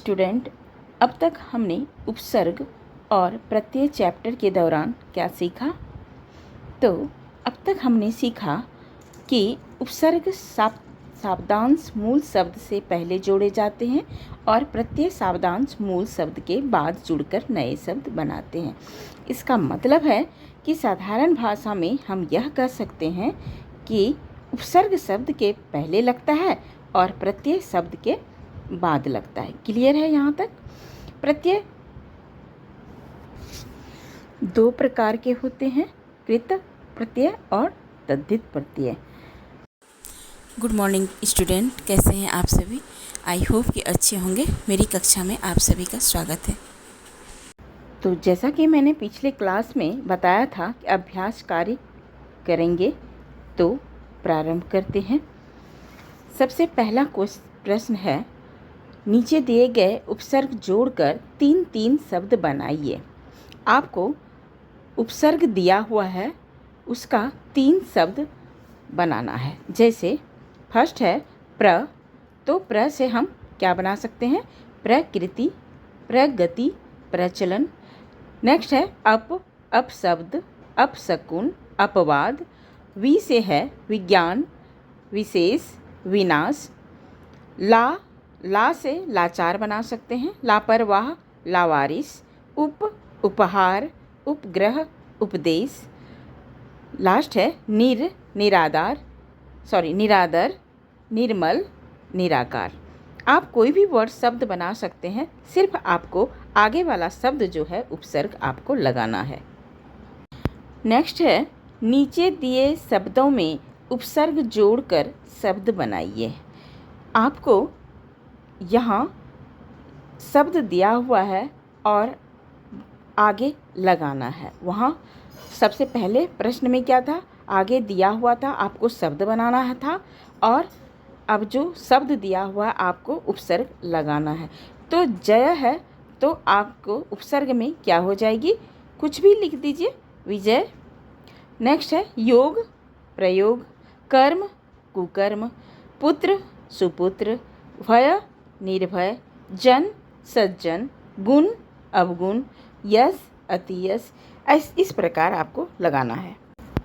Student, अब तक हमने उपसर्ग और प्रत्यय चैप्टर के दौरान क्या सीखा? तो अब तक हमने सीखा कि उपसर्ग शब्दांश मूल शब्द से पहले जोड़े जाते हैं और प्रत्यय शब्दांश मूल शब्द के बाद जुड़कर नए शब्द बनाते हैं। इसका मतलब है कि साधारण भाषा में हम यह कह सकते हैं कि उपसर्ग शब्द के पहले लगता है और प्रत्यय शब्द के बाद लगता है। क्लियर है यहाँ तक? प्रत्यय दो प्रकार के होते हैं, कृत प्रत्यय और तद्धित प्रत्यय। गुड मॉर्निंग स्टूडेंट, कैसे हैं आप सभी? आई होप कि अच्छे होंगे। मेरी कक्षा में आप सभी का स्वागत है। तो जैसा कि मैंने पिछले क्लास में बताया था कि अभ्यास कार्य करेंगे, तो प्रारंभ करते हैं। सबसे पहला प्रश्न है, नीचे दिए गए उपसर्ग जोड़कर 3 शब्द बनाइए। आपको उपसर्ग दिया हुआ है, उसका 3 शब्द बनाना है। जैसे फर्स्ट है प्र, तो प्र से हम क्या बना सकते हैं? प्रकृति, प्रगति, प्रचलन। नेक्स्ट है अपशब्द, अपशकुन, अपवाद। वी से है विज्ञान, विशेष, विनाश। ला से लाचार बना सकते हैं, लापरवाह, लावारिस। उपहार, उपग्रह, उपदेश। लास्ट है निरादर, निर्मल, निराकार। आप कोई भी वर्ड शब्द बना सकते हैं, सिर्फ आपको आगे वाला शब्द जो है उपसर्ग आपको लगाना है। नेक्स्ट है, नीचे दिए शब्दों में उपसर्ग जोड़कर शब्द बनाइए। आपको यहाँ शब्द दिया हुआ है और आगे लगाना है। वहाँ सबसे पहले प्रश्न में क्या था? आगे दिया हुआ था, आपको शब्द बनाना था, और अब जो शब्द दिया हुआ आपको उपसर्ग लगाना है। तो जय है, तो आपको उपसर्ग में क्या हो जाएगी? कुछ भी लिख दीजिए, विजय। नेक्स्ट है योग, प्रयोग, कर्म, कुकर्म, पुत्र, सुपुत्र, भय, निर्भय, जन, सज्जन, गुण, अवगुण, यश, अतियश। इस प्रकार आपको लगाना है।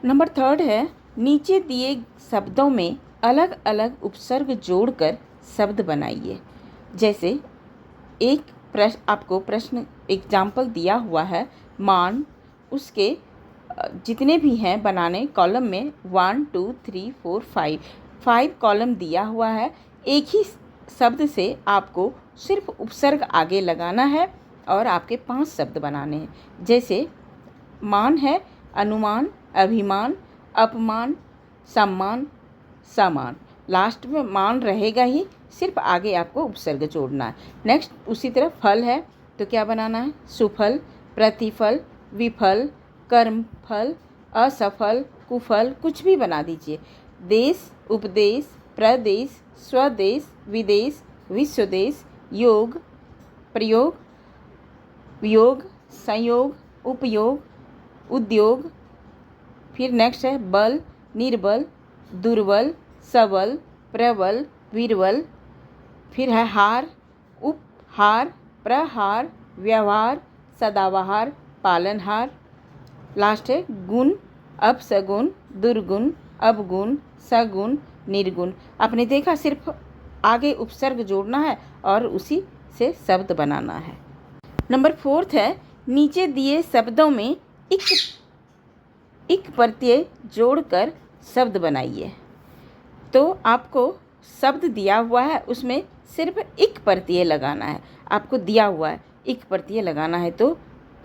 नंबर 3 है, नीचे दिए शब्दों में अलग अलग उपसर्ग जोड़कर शब्द बनाइए। जैसे आपको प्रश्न एग्जाम्पल दिया हुआ है, मान, उसके जितने भी हैं बनाने कॉलम में 1 2 3 4 5 कॉलम दिया हुआ है। एक ही शब्द से आपको सिर्फ उपसर्ग आगे लगाना है और आपके 5 शब्द बनाने हैं। जैसे मान है अनुमान, अभिमान, अपमान, सम्मान, समान। लास्ट में मान रहेगा ही, सिर्फ आगे आपको उपसर्ग जोड़ना है। नेक्स्ट उसी तरह फल है, तो क्या बनाना है? सुफल, प्रतिफल, विफल, कर्मफल, असफल, कुफल, कुछ भी बना दीजिए। देश, उपदेश, प्रदेश, स्वदेश, विदेश, विश्वदेश, योग, प्रयोग, वियोग, संयोग, उपयोग, उद्योग। फिर नेक्स्ट है बल, निर्बल, दुर्बल, सबल, प्रबल, वीरबल। फिर है हार, उपहार, प्रहार, व्यवहार, सदाबहार, पालनहार। लास्ट है गुण, अपसगुन, दुर्गुण, अवगुण, सगुण, निर्गुण। आपने देखा, सिर्फ आगे उपसर्ग जोड़ना है और उसी से शब्द बनाना है। नंबर 4 है, नीचे दिए शब्दों में इक प्रत्यय जोड़कर शब्द बनाइए। तो आपको शब्द दिया हुआ है, उसमें सिर्फ इक प्रत्यय लगाना है। आपको दिया हुआ है, इक प्रत्यय लगाना है। तो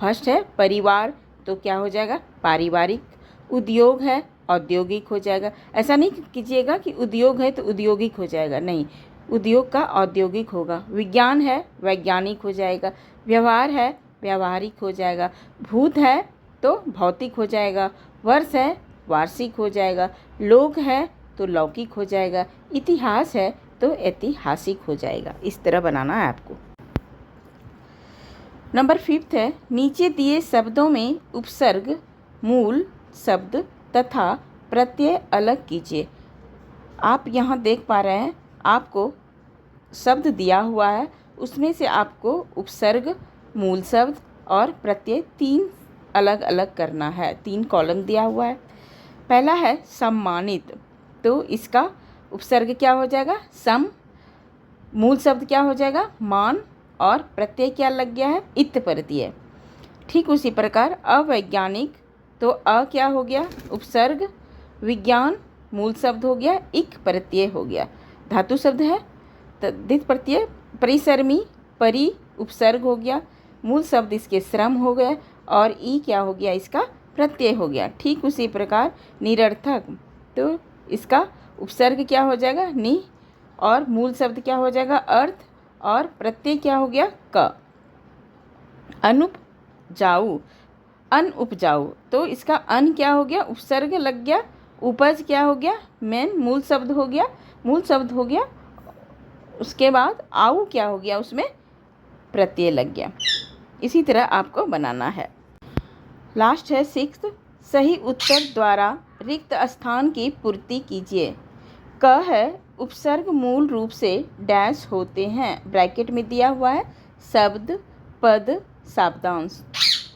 फर्स्ट है परिवार, तो क्या हो जाएगा? पारिवारिक। उद्योग है, औद्योगिक हो जाएगा। ऐसा नहीं कीजिएगा कि उद्योग है तो उद्योगिक हो जाएगा, नहीं, उद्योग का औद्योगिक होगा। विज्ञान है, वैज्ञानिक हो जाएगा। व्यवहार है, व्यावहारिक हो जाएगा। भूत है तो भौतिक हो जाएगा। वर्ष है, वार्षिक हो जाएगा। लोक है तो लौकिक हो जाएगा। इतिहास है तो ऐतिहासिक हो जाएगा। इस तरह बनाना है आपको। नंबर 5 है, नीचे दिए शब्दों में उपसर्ग, मूल शब्द तथा प्रत्यय अलग कीजिए। आप यहाँ देख पा रहे हैं, आपको शब्द दिया हुआ है उसमें से आपको उपसर्ग, मूल शब्द और प्रत्यय 3 अलग अलग करना है। 3 कॉलम दिया हुआ है। पहला है सम्मानित, तो इसका उपसर्ग क्या हो जाएगा? सम, मूल शब्द क्या हो जाएगा? मान, और प्रत्यय क्या लग गया है? इत प्रत्यय। ठीक उसी प्रकार अवैज्ञानिक, तो अ क्या हो गया? उपसर्ग, विज्ञान मूल शब्द हो गया, इक प्रत्यय हो गया, धातु शब्द है तद्धित प्रत्यय। परिश्रमी, परि उपसर्ग हो गया, मूल शब्द इसके श्रम हो गए, और ई क्या हो गया? इसका प्रत्यय हो गया। ठीक उसी प्रकार निरर्थक, तो इसका उपसर्ग क्या हो जाएगा? नि, और मूल शब्द क्या हो जाएगा? अर्थ, और प्रत्यय क्या हो गया? क। अनुपजाऊ, अनउपजाऊ, तो इसका अन क्या हो गया? उपसर्ग लग गया, उपज क्या हो गया? मेन मूल शब्द हो गया, मूल शब्द हो गया, उसके बाद आऊ क्या हो गया? उसमें प्रत्यय लग गया। इसी तरह आपको बनाना है। लास्ट है 6th, सही उत्तर द्वारा रिक्त स्थान की पूर्ति कीजिए। क है उपसर्ग मूल रूप से डैश होते हैं, ब्रैकेट में दिया हुआ है शब्द, पद, शब्दांश।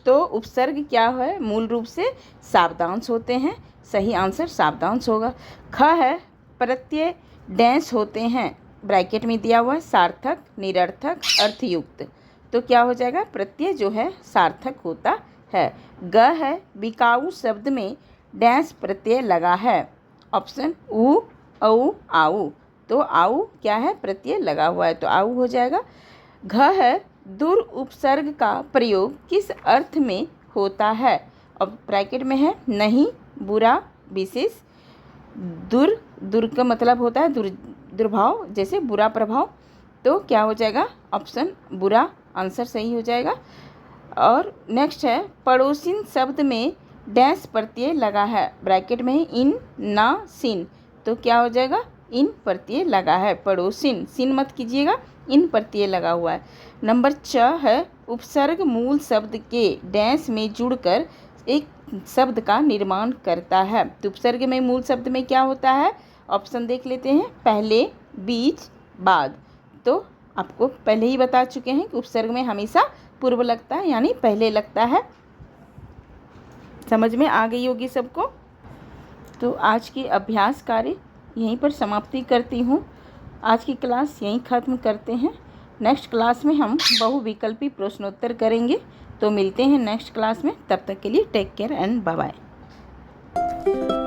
तो उपसर्ग क्या है? मूल रूप से शब्दांश होते हैं, सही आंसर शब्दांश होगा। ख है प्रत्यय डैश होते हैं, ब्रैकेट में दिया हुआ है सार्थक, निरर्थक, अर्थयुक्त। तो क्या हो जाएगा? प्रत्यय जो है सार्थक होता है। ग है बिकाऊ शब्द में डैश प्रत्यय लगा है, ऑप्शन उ, औ, आऊ। तो आऊ क्या है? प्रत्यय लगा हुआ है, तो आऊ हो जाएगा। घ है दुर उपसर्ग का प्रयोग किस अर्थ में होता है? अब ब्रैकेट में है नहीं, बुरा, विशेष। दुर का मतलब होता है दुर्भाव, जैसे बुरा प्रभाव। तो क्या हो जाएगा? ऑप्शन बुरा आंसर सही हो जाएगा। और नेक्स्ट है पड़ोसिन शब्द में डैश प्रत्यय लगा है, ब्रैकेट में इन, ना, सिन। तो क्या हो जाएगा? इन प्रत्यय लगा है। पड़ोसिन, सिन मत कीजिएगा, इन प्रत्यय लगा हुआ है। नंबर 6 है उपसर्ग मूल शब्द के डैश में जुड़कर एक शब्द का निर्माण करता है। तो उपसर्ग में मूल शब्द में क्या होता है? ऑप्शन देख लेते हैं, पहले, बीच, बाद। तो आपको पहले ही बता चुके हैं कि उपसर्ग में हमेशा पूर्व लगता है, यानी पहले लगता है। समझ में आ गई होगी सबको। तो आज की अभ्यास कार्य यहीं पर समाप्ति करती हूँ। आज की क्लास यहीं ख़त्म करते हैं। नेक्स्ट क्लास में हम बहुविकल्पी प्रश्नोत्तर करेंगे। तो मिलते हैं नेक्स्ट क्लास में, तब तक के लिए take care and bye bye.